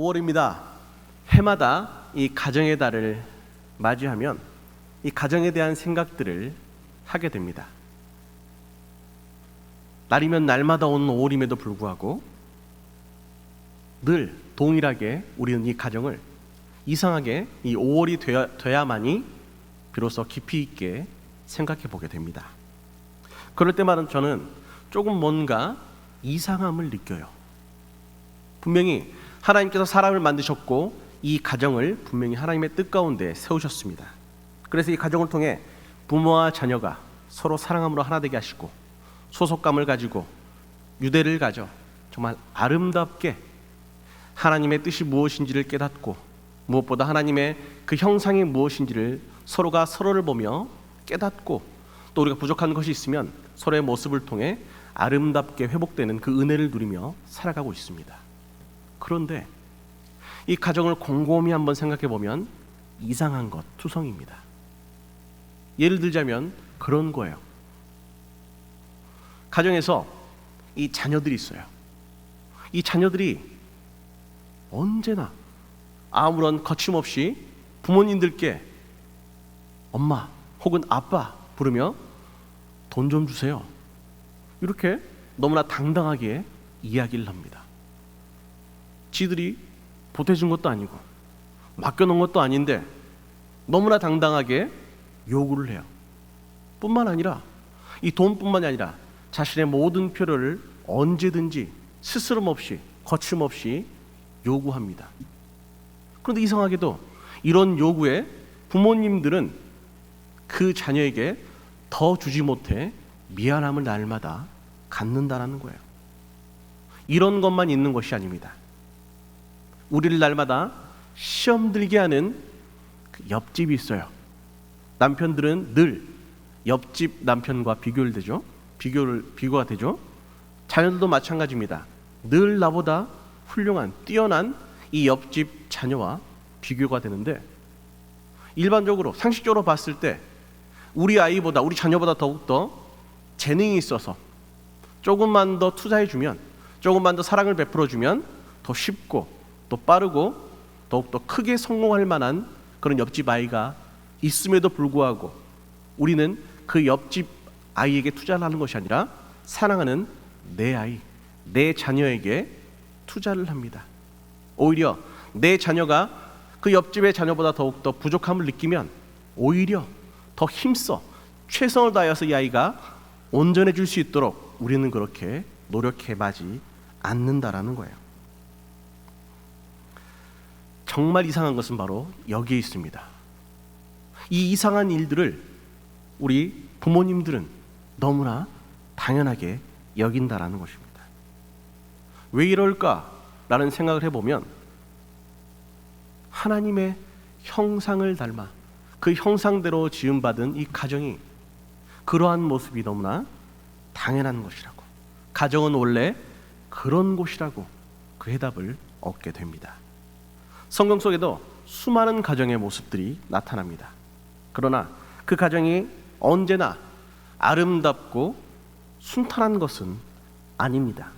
5월입니다. 해마다 이 가정의 달을 맞이하면 이 가정에 대한 생각들을 하게 됩니다. 날이면 날마다 오는 5월임에도 불구하고 늘 동일하게 우리는 이 가정을 이상하게 이 5월이 돼야만이 비로소 깊이 있게 생각해 보게 됩니다. 그럴 때마다 저는 조금 뭔가 이상함을 느껴요. 분명히 하나님께서 사람을 만드셨고 이 가정을 분명히 하나님의 뜻 가운데 세우셨습니다. 그래서 이 가정을 통해 부모와 자녀가 서로 사랑함으로 하나 되게 하시고 소속감을 가지고 유대를 가져 정말 아름답게 하나님의 뜻이 무엇인지를 깨닫고 무엇보다 하나님의 그 형상이 무엇인지를 서로가 서로를 보며 깨닫고 또 우리가 부족한 것이 있으면 서로의 모습을 통해 아름답게 회복되는 그 은혜를 누리며 살아가고 있습니다. 그런데 이 가정을 곰곰이 한번 생각해 보면 이상한 것 투성입니다. 예를 들자면 그런 거예요. 가정에서 이 자녀들이 있어요. 이 자녀들이 언제나 아무런 거침없이 부모님들께 엄마 혹은 아빠 부르며 돈 좀 주세요. 이렇게 너무나 당당하게 이야기를 합니다. 지들이 보태준 것도 아니고 맡겨놓은 것도 아닌데 너무나 당당하게 요구를 해요. 뿐만 아니라 이 돈뿐만이 아니라 자신의 모든 필요를 언제든지 스스럼 없이 거침없이 요구합니다. 그런데 이상하게도 이런 요구에 부모님들은 그 자녀에게 더 주지 못해 미안함을 날마다 갖는다라는 거예요. 이런 것만 있는 것이 아닙니다. 우리를 날마다 시험 들게 하는 그 옆집이 있어요. 남편들은 늘 옆집 남편과 비교가 되죠. 자녀들도 마찬가지입니다. 늘 나보다 훌륭한 뛰어난 이 옆집 자녀와 비교가 되는데 일반적으로 상식적으로 봤을 때 우리 아이보다 우리 자녀보다 더욱더 재능이 있어서 조금만 더 투자해주면 조금만 더 사랑을 베풀어주면 더 쉽고 또 빠르고 더욱더 크게 성공할 만한 그런 옆집 아이가 있음에도 불구하고 우리는 그 옆집 아이에게 투자를 하는 것이 아니라 사랑하는 내 아이, 내 자녀에게 투자를 합니다. 오히려 내 자녀가 그 옆집의 자녀보다 더욱더 부족함을 느끼면 오히려 더 힘써 최선을 다해서 이 아이가 온전해질 수 있도록 우리는 그렇게 노력해마지 않는다라는 거예요. 정말 이상한 것은 바로 여기에 있습니다. 이 이상한 일들을 우리 부모님들은 너무나 당연하게 여긴다라는 것입니다. 왜 이럴까라는 생각을 해보면 하나님의 형상을 닮아 그 형상대로 지음받은 이 가정이 그러한 모습이 너무나 당연한 것이라고, 가정은 원래 그런 곳이라고 그 해답을 얻게 됩니다. 성경 속에도 수많은 가정의 모습들이 나타납니다. 그러나 그 가정이 언제나 아름답고 순탄한 것은 아닙니다.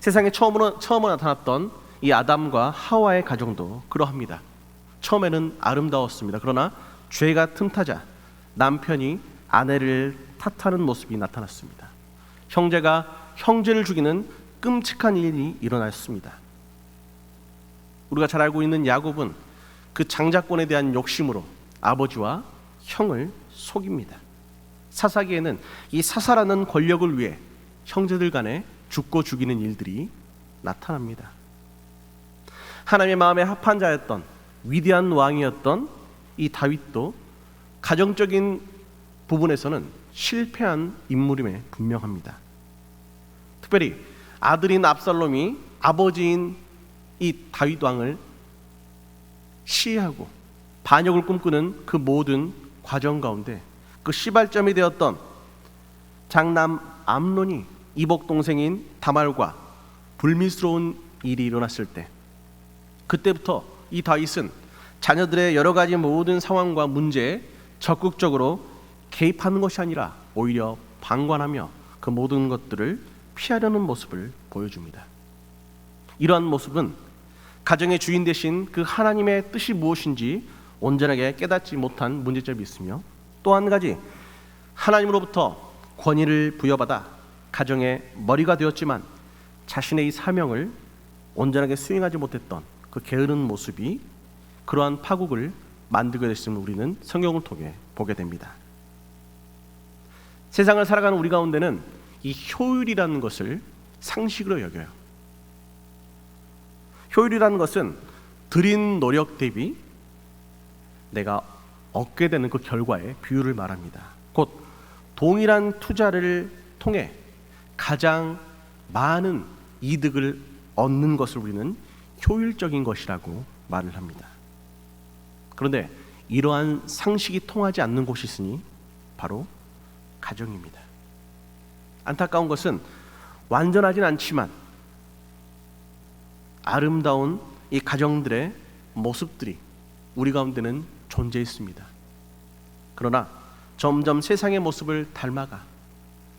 세상에 처음으로 나타났던 이 아담과 하와의 가정도 그러합니다. 처음에는 아름다웠습니다. 그러나 죄가 틈타자 남편이 아내를 탓하는 모습이 나타났습니다. 형제가 형제를 죽이는 끔찍한 일이 일어났습니다. 우리가 잘 알고 있는 야곱은 그 장자권에 대한 욕심으로 아버지와 형을 속입니다. 사사기에는 이 사사라는 권력을 위해 형제들 간에 죽고 죽이는 일들이 나타납니다. 하나님의 마음에 합한 자였던 위대한 왕이었던 이 다윗도 가정적인 부분에서는 실패한 인물임에 분명합니다. 특별히 아들인 압살롬이 아버지인 이 다윗 왕을 시해하고 반역을 꿈꾸는 그 모든 과정 가운데 그 시발점이 되었던 장남 암논이 이복 동생인 다말과 불미스러운 일이 일어났을 때 그때부터 이 다윗은 자녀들의 여러 가지 모든 상황과 문제에 적극적으로 개입하는 것이 아니라 오히려 방관하며 그 모든 것들을 피하려는 모습을 보여줍니다. 이러한 모습은 가정의 주인 되신 그 하나님의 뜻이 무엇인지 온전하게 깨닫지 못한 문제점이 있으며, 또 한 가지 하나님으로부터 권위를 부여받아 가정의 머리가 되었지만 자신의 이 사명을 온전하게 수행하지 못했던 그 게으른 모습이 그러한 파국을 만들게 됐음을 우리는 성경을 통해 보게 됩니다. 세상을 살아가는 우리 가운데는 이 효율이라는 것을 상식으로 여겨요. 효율이라는 것은 들인 노력 대비 내가 얻게 되는 그 결과의 비율을 말합니다. 곧 동일한 투자를 통해 가장 많은 이득을 얻는 것을 우리는 효율적인 것이라고 말을 합니다. 그런데 이러한 상식이 통하지 않는 곳이 있으니 바로 가정입니다. 안타까운 것은 완전하진 않지만 아름다운 이 가정들의 모습들이 우리 가운데는 존재했습니다. 그러나 점점 세상의 모습을 닮아가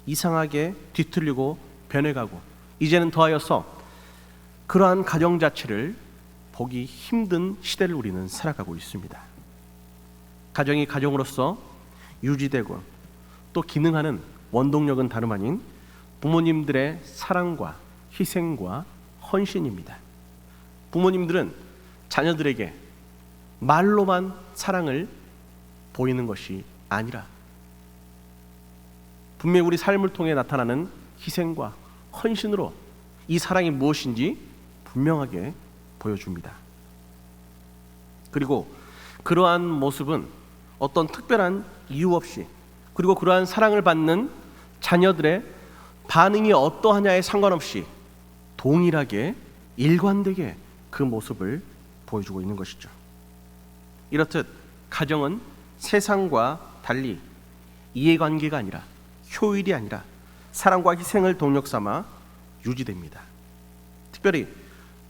이상하게 뒤틀리고 변해가고, 이제는 더하여서 그러한 가정 자체를 보기 힘든 시대를 우리는 살아가고 있습니다. 가정이 가정으로서 유지되고 또 기능하는 원동력은 다름 아닌 부모님들의 사랑과 희생과 헌신입니다. 부모님들은 자녀들에게 말로만 사랑을 보이는 것이 아니라 분명히 우리 삶을 통해 나타나는 희생과 헌신으로 이 사랑이 무엇인지 분명하게 보여줍니다. 그리고 그러한 모습은 어떤 특별한 이유 없이, 그리고 그러한 사랑을 받는 자녀들의 반응이 어떠하냐에 상관없이 동일하게 일관되게 그 모습을 보여주고 있는 것이죠. 이렇듯 가정은 세상과 달리 이해관계가 아니라, 효율이 아니라 사랑과 희생을 동력 삼아 유지됩니다. 특별히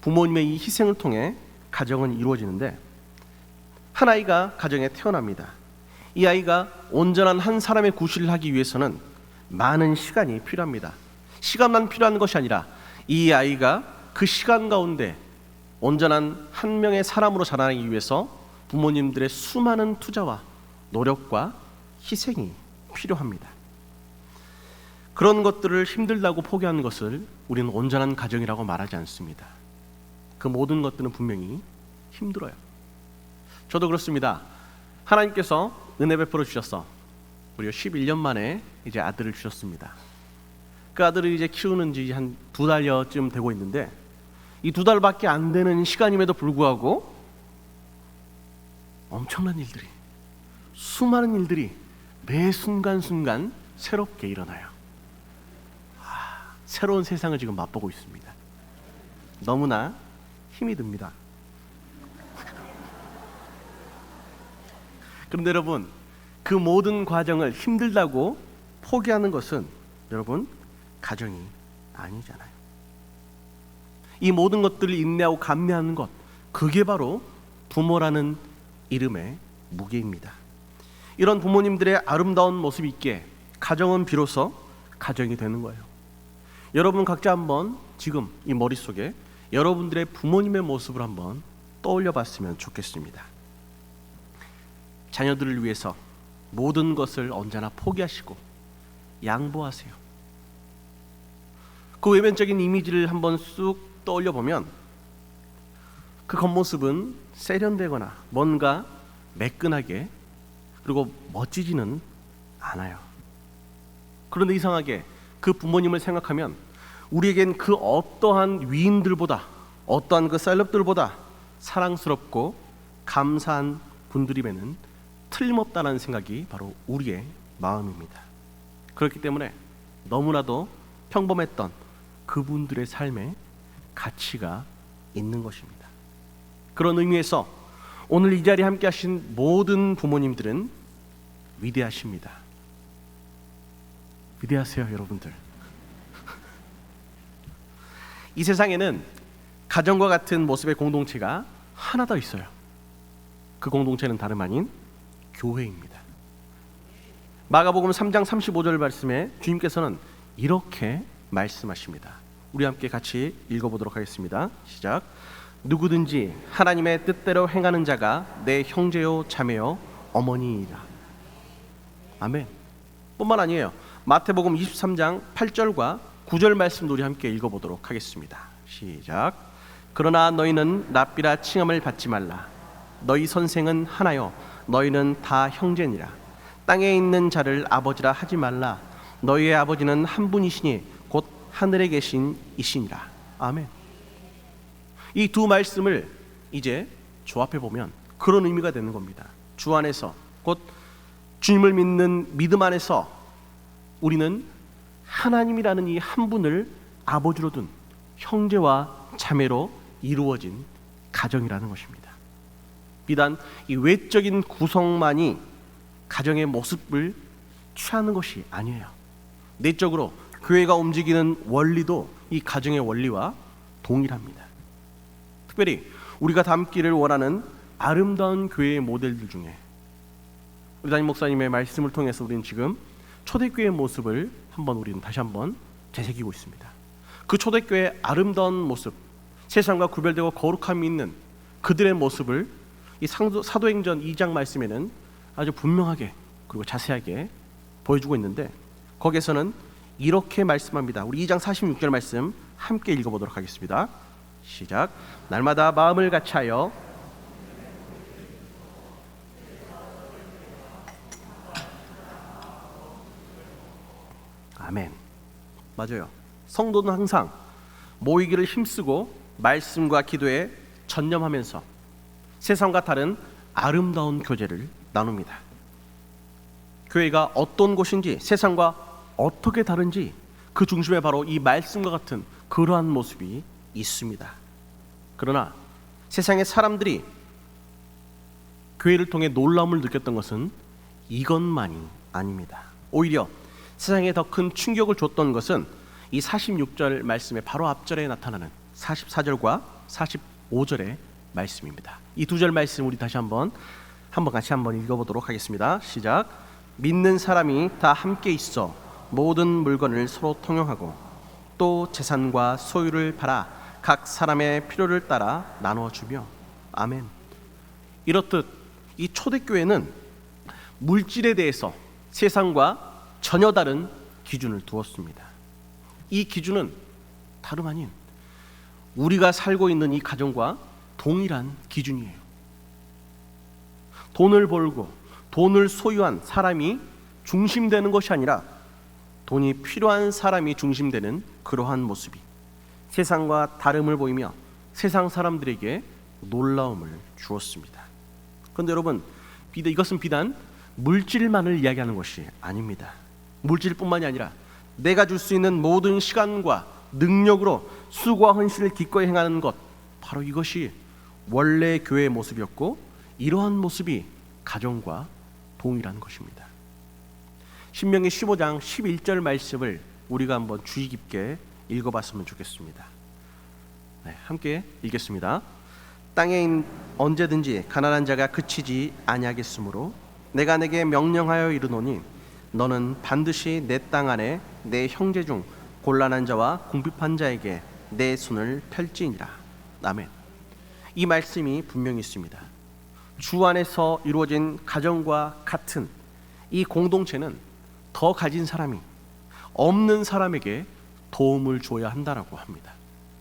부모님의 이 희생을 통해 가정은 이루어지는데, 한 아이가 가정에 태어납니다. 이 아이가 온전한 한 사람의 구실을 하기 위해서는 많은 시간이 필요합니다. 시간만 필요한 것이 아니라 이 아이가 그 시간 가운데 온전한 한 명의 사람으로 자라나기 위해서 부모님들의 수많은 투자와 노력과 희생이 필요합니다. 그런 것들을 힘들다고 포기하는 것을 우리는 온전한 가정이라고 말하지 않습니다. 그 모든 것들은 분명히 힘들어요. 저도 그렇습니다. 하나님께서 은혜 베풀어 주셔서 우리가 11년 만에 이제 아들을 주셨습니다. 그 아들을 이제 키우는 지 한 2달여쯤 되고 있는데, 이 2달밖에 안 되는 시간임에도 불구하고 엄청난 일들이, 수많은 일들이 매 순간순간 새롭게 일어나요. 새로운 세상을 지금 맛보고 있습니다. 너무나 힘이 듭니다. 그런데 여러분, 그 모든 과정을 힘들다고 포기하는 것은 여러분 가정이 아니잖아요. 이 모든 것들을 인내하고 감내하는 것, 그게 바로 부모라는 이름의 무게입니다. 이런 부모님들의 아름다운 모습이 있기에 가정은 비로소 가정이 되는 거예요. 여러분 각자 한번 지금 이 머릿속에 여러분들의 부모님의 모습을 한번 떠올려 봤으면 좋겠습니다. 자녀들을 위해서 모든 것을 언제나 포기하시고 양보하세요. 그 외면적인 이미지를 한번 쑥 떠올려 보면 그 겉모습은 세련되거나 뭔가 매끈하게, 그리고 멋지지는 않아요. 그런데 이상하게 그 부모님을 생각하면 우리에겐 그 어떠한 위인들보다, 어떠한 그 셀럽들보다 사랑스럽고 감사한 분들임에는 틀림없다는 생각이 바로 우리의 마음입니다. 그렇기 때문에 너무나도 평범했던 그분들의 삶에 가치가 있는 것입니다. 그런 의미에서 오늘 이 자리에 함께 하신 모든 부모님들은 위대하십니다. 위대하세요, 여러분들. 이 세상에는 가정과 같은 모습의 공동체가 하나 더 있어요. 그 공동체는 다름 아닌 교회입니다. 마가복음 3장 35절 말씀에 주님께서는 이렇게 말씀하십니다. 우리 함께 같이 읽어보도록 하겠습니다. 시작. 누구든지 하나님의 뜻대로 행하는 자가 내 형제요 자매요 어머니이라. 아멘. 뿐만 아니에요. 마태복음 23장 8절과 9절 말씀도 우리 함께 읽어보도록 하겠습니다. 시작. 그러나 너희는 랍비라 칭함을 받지 말라. 너희 선생은 하나요 너희는 다 형제니라. 땅에 있는 자를 아버지라 하지 말라. 너희의 아버지는 한 분이시니 곧 하늘에 계신 이시니라. 아멘. 이 두 말씀을 이제 조합해 보면 그런 의미가 되는 겁니다. 주 안에서, 곧 주님을 믿는 믿음 안에서 우리는 하나님이라는 이 한 분을 아버지로 둔 형제와 자매로 이루어진 가정이라는 것입니다. 비단 이 외적인 구성만이 가정의 모습을 취하는 것이 아니에요. 내적으로 교회가 움직이는 원리도 이 가정의 원리와 동일합니다. 특별히 우리가 닮기를 원하는 아름다운 교회의 모델들 중에 우리 담임 목사님의 말씀을 통해서 우리는 지금 초대교회의 모습을 우리는 다시 한번 되새기고 있습니다. 그 초대교회의 아름다운 모습, 세상과 구별되고 거룩함이 있는 그들의 모습을 이 사도행전 2장 말씀에는 아주 분명하게 그리고 자세하게 보여주고 있는데, 거기에서는 이렇게 말씀합니다. 우리 2장 46절 말씀 함께 읽어보도록 하겠습니다. 시작. 날마다 마음을 같이하여 아멘. 맞아요. 성도는 항상 모이기를 힘쓰고 말씀과 기도에 전념하면서 세상과 다른 아름다운 교제를 나눕니다. 교회가 어떤 곳인지, 세상과 어떻게 다른지 그 중심에 바로 이 말씀과 같은 그러한 모습이 있습니다. 그러나 세상의 사람들이 교회를 통해 놀라움을 느꼈던 것은 이것만이 아닙니다. 오히려 세상에 더 큰 충격을 줬던 것은 이 46절 말씀의 바로 앞절에 나타나는 44절과 45절의 말씀입니다. 이 두 절 말씀 우리 다시 한번 같이 읽어보도록 하겠습니다. 시작. 믿는 사람이 다 함께 있어 모든 물건을 서로 통용하고 또 재산과 소유를 팔아 각 사람의 필요를 따라 나누어 주며. 아멘. 이렇듯 이 초대교회는 물질에 대해서 세상과 전혀 다른 기준을 두었습니다. 이 기준은 다름 아닌 우리가 살고 있는 이 가정과 동일한 기준이에요. 돈을 벌고 돈을 소유한 사람이 중심되는 것이 아니라 돈이 필요한 사람이 중심되는 그러한 모습이 세상과 다름을 보이며 세상 사람들에게 놀라움을 주었습니다. 그런데 여러분, 이것은 비단 물질만을 이야기하는 것이 아닙니다. 물질뿐만이 아니라 내가 줄 수 있는 모든 시간과 능력으로 수고와 헌신을 기꺼이 행하는 것, 바로 이것이 원래 교회의 모습이었고 이러한 모습이 가정과 동일한 것입니다. 신명기 15장 11절 말씀을 우리가 한번 주의 깊게 읽어봤으면 좋겠습니다. 네, 함께 읽겠습니다. 땅에 언제든지 가난한 자가 그치지 아니하겠으므로 내가 내게 명령하여 이르노니 너는 반드시 내 땅 안에 내 형제 중 곤란한 자와 궁핍한 자에게 내 손을 펼지니라. 아멘. 이 말씀이 분명히 있습니다. 주 안에서 이루어진 가정과 같은 이 공동체는 더 가진 사람이 없는 사람에게 도움을 줘야 한다라고 합니다.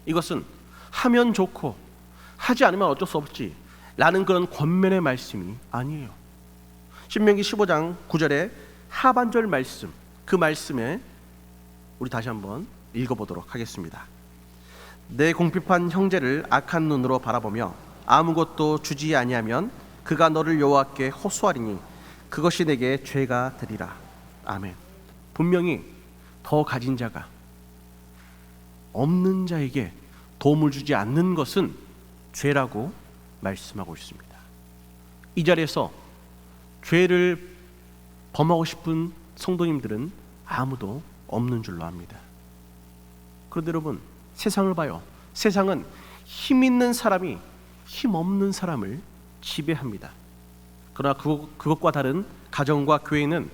이것은 하면 좋고 하지 않으면 어쩔 수 없지 라는 그런 권면의 말씀이 아니에요. 신명기 15장 9절의 하반절 말씀, 그 말씀에 우리 다시 한번 읽어보도록 하겠습니다. 내 궁핍한 형제를 악한 눈으로 바라보며 아무것도 주지 아니하면 그가 너를 여호와께 호소하리니 그것이 내게 죄가 되리라. 아멘. 분명히 더 가진 자가 없는 자에게 도움을 주지 않는 것은 죄라고 말씀하고 있습니다. 이 자리에서 죄를 범하고 싶은 성도님들은 아무도 없는 줄로 압니다. 그런데 여러분, 세상을 봐요. 세상은 힘 있는 사람이 힘 없는 사람을 지배합니다. 그러나 그것과 다른 가정과 교회는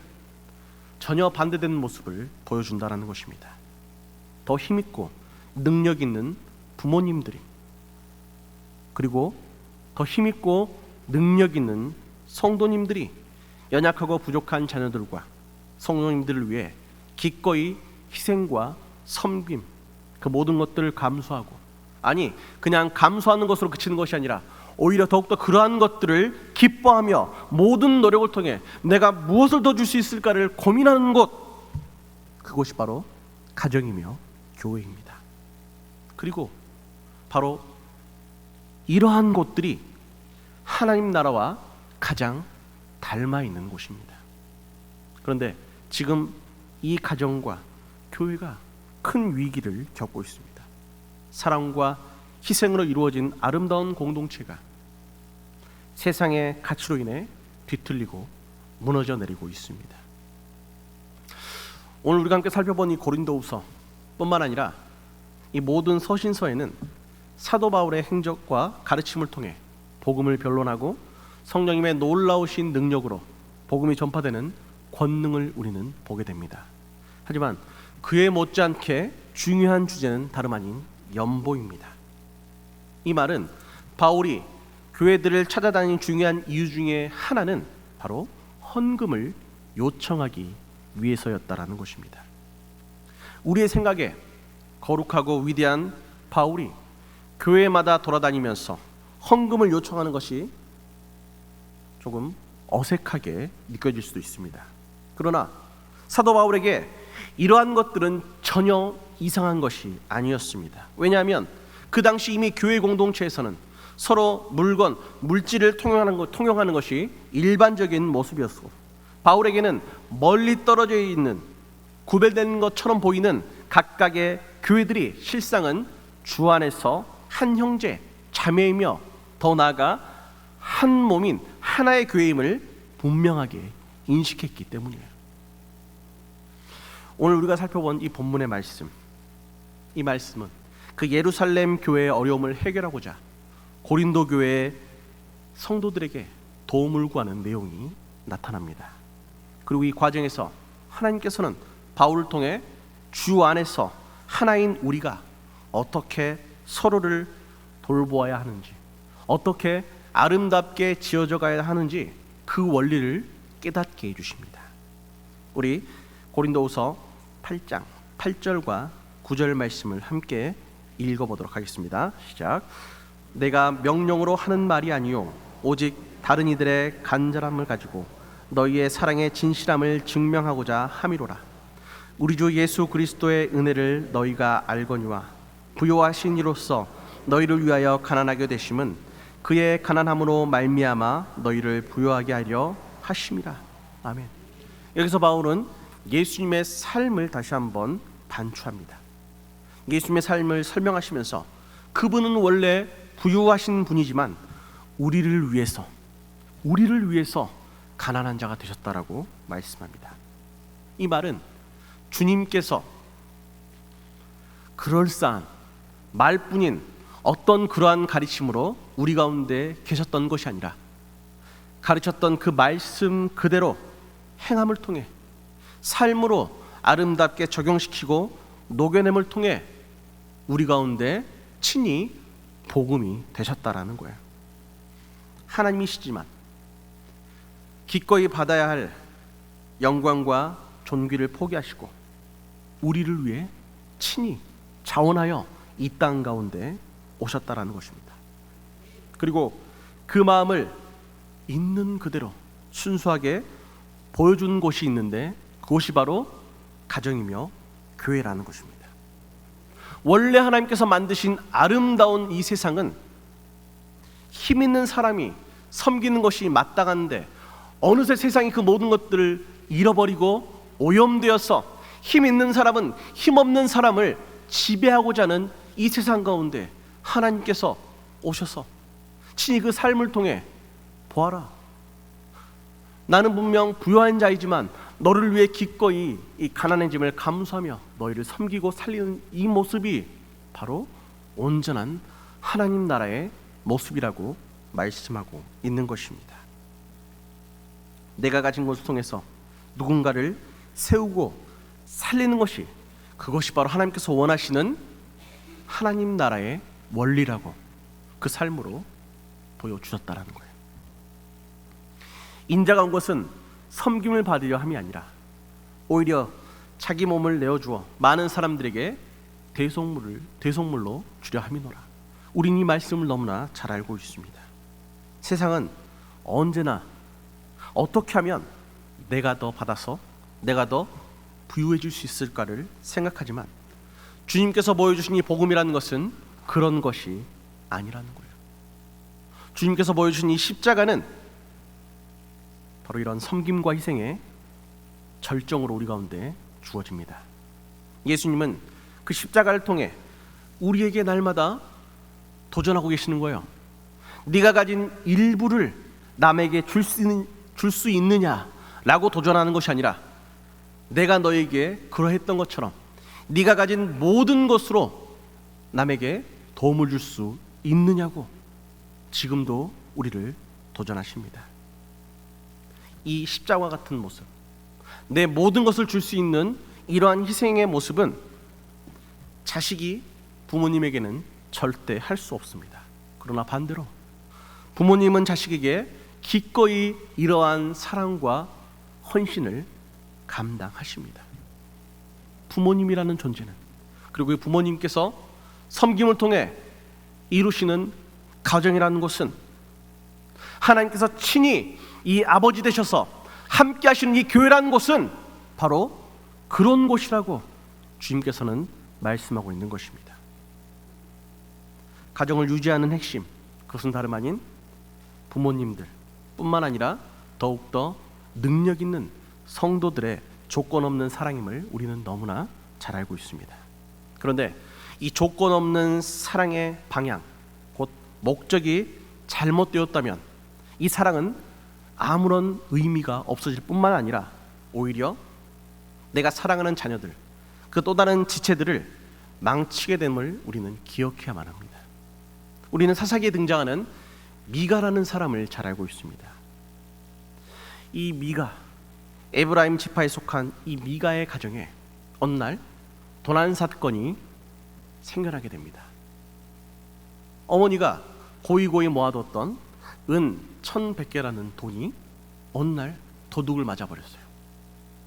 전혀 반대되는 모습을 보여준다는 것입니다. 더 힘있고 능력 있는 부모님들이 그리고 더 힘있고 능력 있는 성도님들이 연약하고 부족한 자녀들과 성도님들을 위해 기꺼이 희생과 섬김, 그 모든 것들을 감수하고, 아니 그냥 감수하는 것으로 그치는 것이 아니라 오히려 더욱더 그러한 것들을 기뻐하며 모든 노력을 통해 내가 무엇을 더 줄 수 있을까를 고민하는 곳, 그것이 바로 가정이며 교회입니다. 그리고 바로 이러한 곳들이 하나님 나라와 가장 닮아 있는 곳입니다. 그런데 지금 이 가정과 교회가 큰 위기를 겪고 있습니다. 사랑과 희생으로 이루어진 아름다운 공동체가 세상의 가치로 인해 뒤틀리고 무너져 내리고 있습니다. 오늘 우리가 함께 살펴본 이 고린도후서 뿐만 아니라 이 모든 서신서에는 사도 바울의 행적과 가르침을 통해 복음을 변론하고 성령님의 놀라우신 능력으로 복음이 전파되는 권능을 우리는 보게 됩니다. 하지만 그에 못지않게 중요한 주제는 다름 아닌 연보입니다. 이 말은 바울이 교회들을 찾아다닌 중요한 이유 중에 하나는 바로 헌금을 요청하기 위해서였다라는 것입니다. 우리의 생각에 거룩하고 위대한 바울이 교회마다 돌아다니면서 헌금을 요청하는 것이 조금 어색하게 느껴질 수도 있습니다. 그러나 사도 바울에게 이러한 것들은 전혀 이상한 것이 아니었습니다. 왜냐하면 그 당시 이미 교회 공동체에서는 서로 물건, 물질을 통용하는 것이 일반적인 모습이었고, 바울에게는 멀리 떨어져 있는 구별된 것처럼 보이는 각각의 교회들이 실상은 주 안에서 한 형제, 자매이며 더 나아가 한 몸인 하나의 교회임을 분명하게 인식했기 때문이에요. 오늘 우리가 살펴본 이 본문의 말씀, 이 말씀은 그 예루살렘 교회의 어려움을 해결하고자 고린도 교회의 성도들에게 도움을 구하는 내용이 나타납니다. 그리고 이 과정에서 하나님께서는 바울을 통해 주 안에서 하나인 우리가 어떻게 서로를 돌보아야 하는지, 어떻게 아름답게 지어져 가야 하는지 그 원리를 깨닫게 해주십니다. 우리 고린도후서 8장 8절과 9절 말씀을 함께 읽어보도록 하겠습니다. 시작. 내가 명령으로 하는 말이 아니요 오직 다른 이들의 간절함을 가지고 너희의 사랑의 진실함을 증명하고자 함이로라. 우리 주 예수 그리스도의 은혜를 너희가 알거니와 부요하신 이로써 너희를 위하여 가난하게 되심은 그의 가난함으로 말미암아 너희를 부요하게 하려 하심이라. 아멘. 여기서 바울은 예수님의 삶을 다시 한번 반추합니다. 예수님의 삶을 설명하시면서 그분은 원래 부유하신 분이지만 우리를 위해서 가난한 자가 되셨다라고 말씀합니다. 이 말은 주님께서 그럴싸한 말뿐인 어떤 그러한 가르침으로 우리 가운데 계셨던 것이 아니라 가르쳤던 그 말씀 그대로 행함을 통해 삶으로 아름답게 적용시키고 녹여냄을 통해 우리 가운데 친히 복음이 되셨다라는 거예요. 하나님이시지만 기꺼이 받아야 할 영광과 존귀를 포기하시고 우리를 위해 친히 자원하여 이 땅 가운데 오셨다라는 것입니다. 그리고 그 마음을 있는 그대로 순수하게 보여준 곳이 있는데 그것이 바로 가정이며 교회라는 것입니다. 원래 하나님께서 만드신 아름다운 이 세상은 힘 있는 사람이 섬기는 것이 마땅한데 어느새 세상이 그 모든 것들을 잃어버리고 오염되어서 힘 있는 사람은 힘없는 사람을 지배하고자 하는 이 세상 가운데 하나님께서 오셔서 친히 그 삶을 통해 보아라. 나는 분명 부유한 자이지만 너를 위해 기꺼이 이 가난해짐을 감수하며 너희를 섬기고 살리는 이 모습이 바로 온전한 하나님 나라의 모습이라고 말씀하고 있는 것입니다. 내가 가진 것을 통해서 누군가를 세우고 살리는 것이 그것이 바로 하나님께서 원하시는 하나님 나라의 원리라고 그 삶으로 보여주셨다라는 거예요. 인자가 온 것은 섬김을 받으려 함이 아니라 오히려 자기 몸을 내어주어 많은 사람들에게 대속물로 주려 함이노라. 우린 이 말씀을 너무나 잘 알고 있습니다. 세상은 언제나 어떻게 하면 내가 더 받아서 내가 더 부유해 줄 수 있을까를 생각하지만 주님께서 보여주신 이 복음이라는 것은 그런 것이 아니라는 거예요. 주님께서 보여주신 이 십자가는 바로 이런 섬김과 희생의 절정으로 우리 가운데 주어집니다. 예수님은 그 십자가를 통해 우리에게 날마다 도전하고 계시는 거예요. 네가 가진 일부를 남에게 줄 수 있느냐라고 도전하는 것이 아니라 내가 너에게 그러했던 것처럼 네가 가진 모든 것으로 남에게 도움을 줄 수 있느냐고 지금도 우리를 도전하십니다. 이 십자가 같은 모습, 내 모든 것을 줄 수 있는 이러한 희생의 모습은 자식이 부모님에게는 절대 할 수 없습니다. 그러나 반대로 부모님은 자식에게 기꺼이 이러한 사랑과 헌신을 감당하십니다. 부모님이라는 존재는, 그리고 이 부모님께서 섬김을 통해 이루시는 가정이라는 것은 하나님께서 친히 이 아버지 되셔서 함께 하시는 이 교회라는 곳은 바로 그런 곳이라고 주님께서는 말씀하고 있는 것입니다. 가정을 유지하는 핵심, 그것은 다름 아닌 부모님들 뿐만 아니라 더욱더 능력 있는 성도들의 조건 없는 사랑임을 우리는 너무나 잘 알고 있습니다. 그런데 이 조건 없는 사랑의 방향, 곧 목적이 잘못되었다면 이 사랑은 아무런 의미가 없어질 뿐만 아니라 오히려 내가 사랑하는 자녀들, 그 또 다른 지체들을 망치게 됨을 우리는 기억해야만 합니다. 우리는 사사기에 등장하는 미가라는 사람을 잘 알고 있습니다. 이 미가, 에브라임 지파에 속한 이 미가의 가정에 어느 날 도난 사건이 생겨나게 됩니다. 어머니가 고이고이 모아뒀던 은 1,100개라는 돈이 어느 날 도둑을 맞아버렸어요.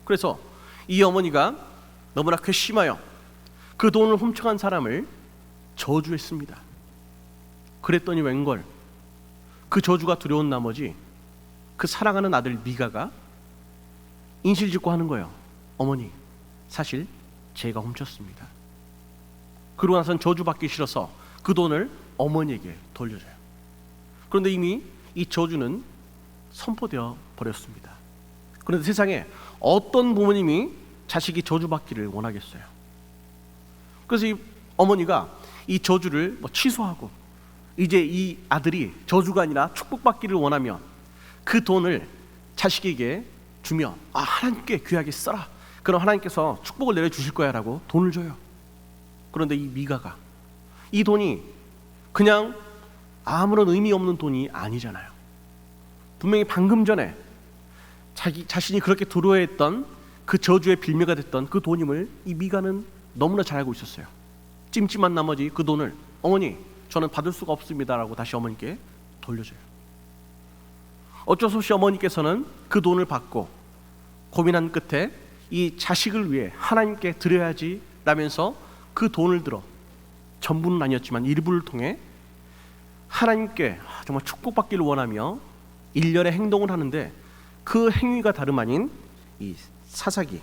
그래서 이 어머니가 너무나 괘씸하여 그 돈을 훔쳐간 사람을 저주했습니다. 그랬더니 웬걸 그 저주가 두려운 나머지 그 사랑하는 아들 미가가 인실짓고 하는 거예요. 어머니, 사실 제가 훔쳤습니다. 그러고 나선 저주받기 싫어서 그 돈을 어머니에게 돌려줘요. 그런데 이미 이 저주는 선포되어 버렸습니다. 그런데 세상에 어떤 부모님이 자식이 저주받기를 원하겠어요? 그래서 이 어머니가 이 저주를 취소하고 이제 이 아들이 저주가 아니라 축복받기를 원하며 그 돈을 자식에게 주며 하나님께 귀하게 써라. 그럼 하나님께서 축복을 내려주실 거야 라고 돈을 줘요. 그런데 이 미가가 이 돈이 그냥 아무런 의미 없는 돈이 아니잖아요. 분명히 방금 전에 자신이 그렇게 두려워했던 그 저주의 빌미가 됐던 그 돈임을 이 미가는 너무나 잘 알고 있었어요. 찜찜한 나머지 그 돈을 어머니, 저는 받을 수가 없습니다 라고 다시 어머니께 돌려줘요. 어쩔 수 없이 어머니께서는 그 돈을 받고 고민한 끝에 이 자식을 위해 하나님께 드려야지 라면서 그 돈을 들어, 전부는 아니었지만 일부를 통해 하나님께 정말 축복받기를 원하며 일련의 행동을 하는데 그 행위가 다름 아닌 이 사사기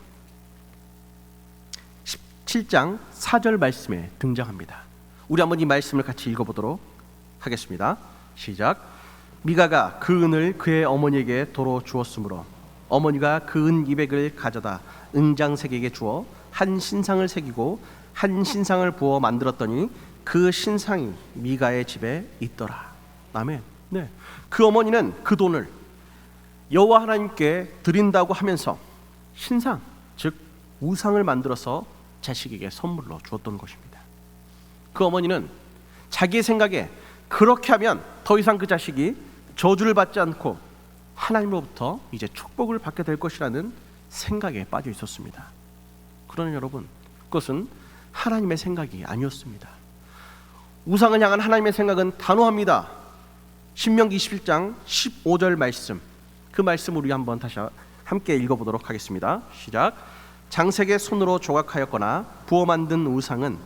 17장 4절 말씀에 등장합니다. 우리 한번 이 말씀을 같이 읽어보도록 하겠습니다. 시작. 미가가 그 은을 그의 어머니에게 도로 주었으므로 어머니가 그 은 200을 가져다 은장색에게 주어 한 신상을 새기고 한 신상을 부어 만들었더니 그 신상이 미가의 집에 있더라. 아멘. 네. 그 어머니는 그 돈을 여호와 하나님께 드린다고 하면서 신상, 즉 우상을 만들어서 자식에게 선물로 주었던 것입니다. 그 어머니는 자기의 생각에 그렇게 하면 더 이상 그 자식이 저주를 받지 않고 하나님으로부터 이제 축복을 받게 될 것이라는 생각에 빠져 있었습니다. 그러나 여러분, 그것은 하나님의 생각이 아니었습니다. 우상을 향한 하나님의 생각은 단호합니다. 신명기 21장 15절 말씀, 그 말씀 우리 한번 다시 함께 읽어보도록 하겠습니다. 시작. 장색의 손으로 조각하였거나 부어 만든 우상은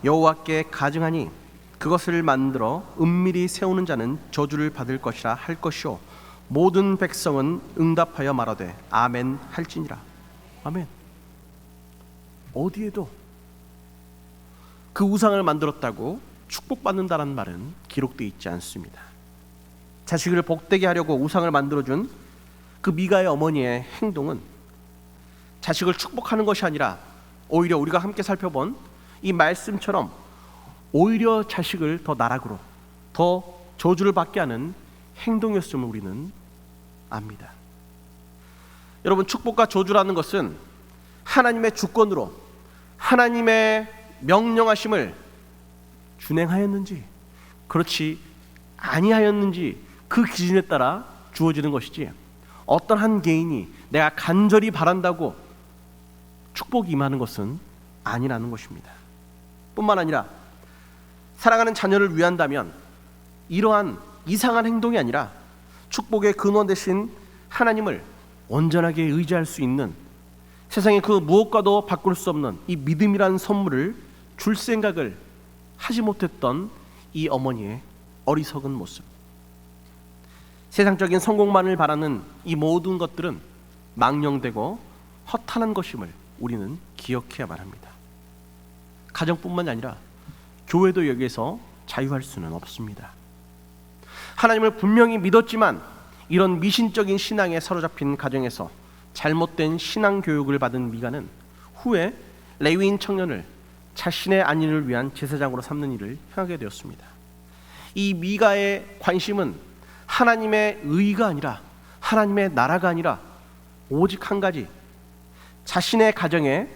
여호와께 가증하니 그것을 만들어 은밀히 세우는 자는 저주를 받을 것이라 할 것이요 모든 백성은 응답하여 말하되 아멘 할지니라. 아멘. 어디에도 그 우상을 만들었다고 축복받는다는 말은 기록되어 있지 않습니다. 자식을 복되게 하려고 우상을 만들어준 그 미가의 어머니의 행동은 자식을 축복하는 것이 아니라 오히려 우리가 함께 살펴본 이 말씀처럼 오히려 자식을 더 나락으로, 더 저주를 받게 하는 행동이었음을 우리는 압니다. 여러분, 축복과 저주라는 것은 하나님의 주권으로 하나님의 명령하심을 준행하였는지 그렇지 아니하였는지 그 기준에 따라 주어지는 것이지, 어떤 한 개인이 내가 간절히 바란다고 축복이 임하는 것은 아니라는 것입니다. 뿐만 아니라 사랑하는 자녀를 위한다면 이러한 이상한 행동이 아니라 축복의 근원 되신 하나님을 온전하게 의지할 수 있는, 세상에 그 무엇과도 바꿀 수 없는 이 믿음이라는 선물을 줄 생각을 하지 못했던 이 어머니의 어리석은 모습. 세상적인 성공만을 바라는 이 모든 것들은 망령되고 허탄한 것임을 우리는 기억해야만 합니다. 가정뿐만 아니라 교회도 여기에서 자유할 수는 없습니다. 하나님을 분명히 믿었지만 이런 미신적인 신앙에 사로잡힌 가정에서 잘못된 신앙 교육을 받은 미가는 후에 레위인 청년을 자신의 안위를 위한 제사장으로 삼는 일을 행하게 되었습니다. 이 미가의 관심은 하나님의 의가 아니라, 하나님의 나라가 아니라 오직 한 가지, 자신의 가정의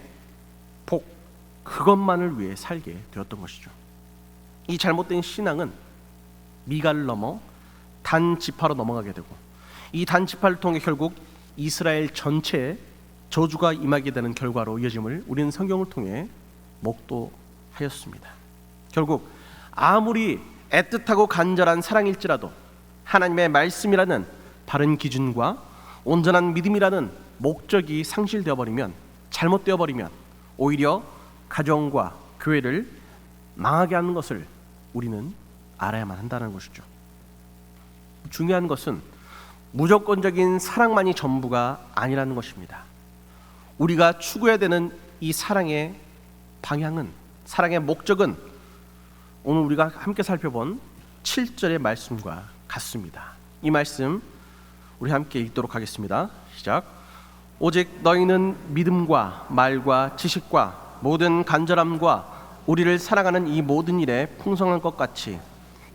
복, 그것만을 위해 살게 되었던 것이죠. 이 잘못된 신앙은 미가를 넘어 단 지파로 넘어가게 되고, 이 단 지파를 통해 결국 이스라엘 전체에 저주가 임하게 되는 결과로 이어짐을 우리는 성경을 통해 목도하였습니다. 결국 아무리 애틋하고 간절한 사랑일지라도 하나님의 말씀이라는 바른 기준과 온전한 믿음이라는 목적이 상실되어 버리면, 잘못되어 버리면 오히려 가정과 교회를 망하게 하는 것을 우리는 알아야만 한다는 것이죠. 중요한 것은 무조건적인 사랑만이 전부가 아니라는 것입니다. 우리가 추구해야 되는 이 사랑의 방향은, 사랑의 목적은 오늘 우리가 함께 살펴본 7절의 말씀과 같습니다. 이 말씀 우리 함께 읽도록 하겠습니다. 시작. 오직 너희는 믿음과 말과 지식과 모든 간절함과 우리를 사랑하는 이 모든 일에 풍성한 것 같이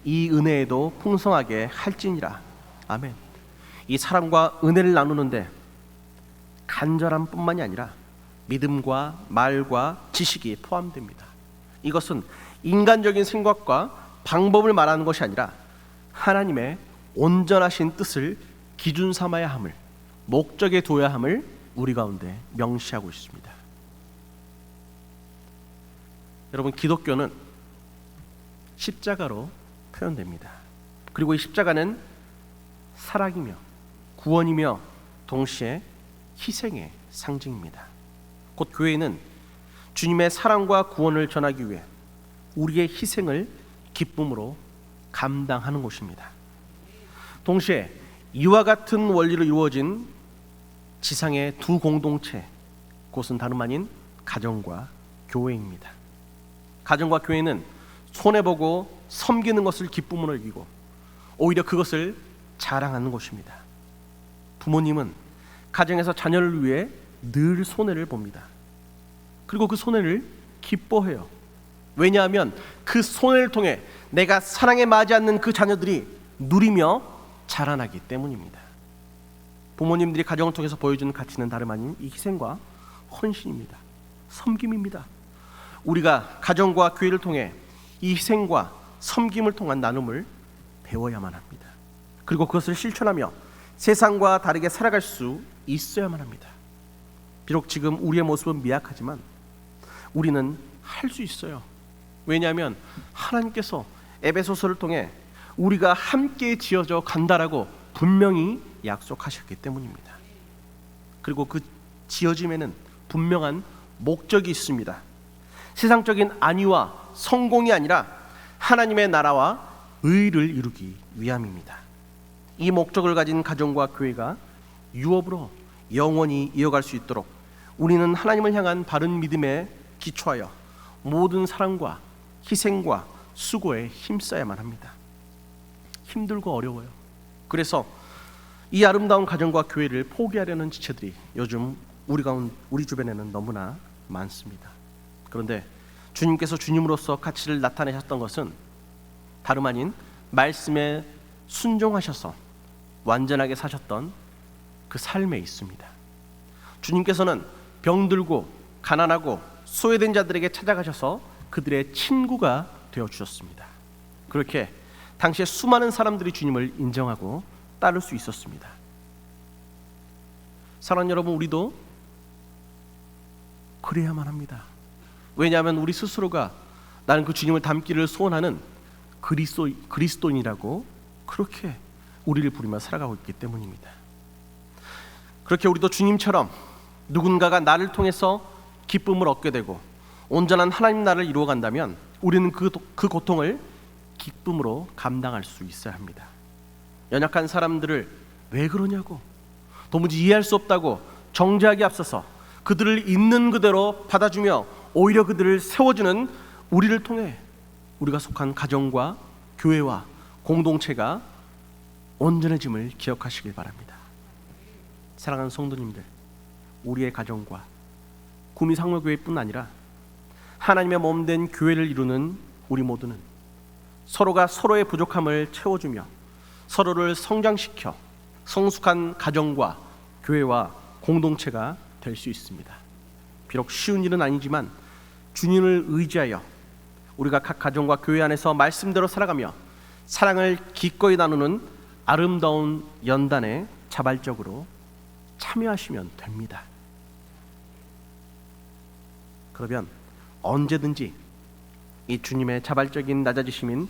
이 은혜에도 풍성하게 할지니라. 아멘. 이 사랑과 은혜를 나누는데 간절함뿐만이 아니라 믿음과 말과 지식이 포함됩니다. 이것은 인간적인 생각과 방법을 말하는 것이 아니라 하나님의 온전하신 뜻을 기준 삼아야 함을, 목적에 둬야 함을 우리 가운데 명시하고 있습니다. 여러분, 기독교는 십자가로 표현됩니다. 그리고 이 십자가는 사랑이며 구원이며 동시에 희생의 상징입니다. 곧 교회는 주님의 사랑과 구원을 전하기 위해 우리의 희생을 기쁨으로 감당하는 곳입니다. 동시에 이와 같은 원리로 이루어진 지상의 두 공동체, 그것은 다름 아닌 가정과 교회입니다. 가정과 교회는 손해보고 섬기는 것을 기쁨으로 여기고 오히려 그것을 자랑하는 곳입니다. 부모님은 가정에서 자녀를 위해 늘 손해를 봅니다. 그리고 그 손해를 기뻐해요. 왜냐하면 그 손해를 통해 내가 사랑에 맞지 않는 그 자녀들이 누리며 자라나기 때문입니다. 부모님들이 가정을 통해서 보여주는 가치는 다름 아닌 이 희생과 헌신입니다. 섬김입니다. 우리가 가정과 교회를 통해 이 희생과 섬김을 통한 나눔을 배워야만 합니다. 그리고 그것을 실천하며 세상과 다르게 살아갈 수 있어야만 합니다. 비록 지금 우리의 모습은 미약하지만 우리는 할 수 있어요. 왜냐하면 하나님께서 에베소서를 통해 우리가 함께 지어져 간다라고 분명히 약속하셨기 때문입니다. 그리고 그 지어짐에는 분명한 목적이 있습니다. 세상적인 안위와 성공이 아니라 하나님의 나라와 의를 이루기 위함입니다. 이 목적을 가진 가정과 교회가 유업으로 영원히 이어갈 수 있도록 우리는 하나님을 향한 바른 믿음에 기초하여 모든 사랑과 희생과 수고에 힘써야만 합니다. 힘들고 어려워요. 그래서 이 아름다운 가정과 교회를 포기하려는 지체들이 요즘 우리 주변에는 너무나 많습니다. 그런데 주님께서 주님으로서 가치를 나타내셨던 것은 다름 아닌 말씀에 순종하셔서 완전하게 사셨던 그 삶에 있습니다. 주님께서는 병들고 가난하고 소외된 자들에게 찾아가셔서 그들의 친구가 되어주셨습니다. 그렇게 당시에 수많은 사람들이 주님을 인정하고 따를 수 있었습니다. 사랑하는 여러분, 우리도 그래야만 합니다. 왜냐하면 우리 스스로가 나는 그 주님을 닮기를 소원하는 그리스도인이라고 그렇게 우리를 부르며 살아가고 있기 때문입니다. 그렇게 우리도 주님처럼 누군가가 나를 통해서 기쁨을 얻게 되고 온전한 하나님 나라를 이루어간다면 우리는 그 고통을 기쁨으로 감당할 수 있어야 합니다. 연약한 사람들을 왜 그러냐고, 도무지 이해할 수 없다고 정죄하기 앞서서 그들을 있는 그대로 받아주며 오히려 그들을 세워주는 우리를 통해 우리가 속한 가정과 교회와 공동체가 온전해짐을 기억하시길 바랍니다. 사랑하는 성도님들, 우리의 가정과 구미상로교회뿐 아니라 하나님의 몸된 교회를 이루는 우리 모두는 서로가 서로의 부족함을 채워주며 서로를 성장시켜 성숙한 가정과 교회와 공동체가 될 수 있습니다. 비록 쉬운 일은 아니지만 주님을 의지하여 우리가 각 가정과 교회 안에서 말씀대로 살아가며 사랑을 기꺼이 나누는 아름다운 연단에 자발적으로 참여하시면 됩니다. 그러면 언제든지 이 주님의 자발적인 낮아지심인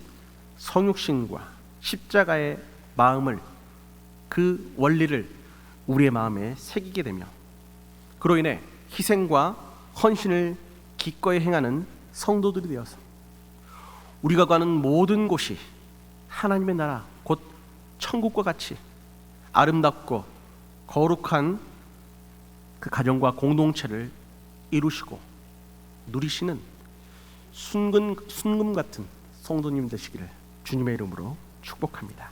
성육신과 십자가의 마음을, 그 원리를 우리의 마음에 새기게 되며 그로 인해 희생과 헌신을 기꺼이 행하는 성도들이 되어서 우리가 가는 모든 곳이 하나님의 나라, 곧 천국과 같이 아름답고 거룩한 그 가정과 공동체를 이루시고 누리시는 순금 같은 성도님 되시기를 주님의 이름으로 축복합니다.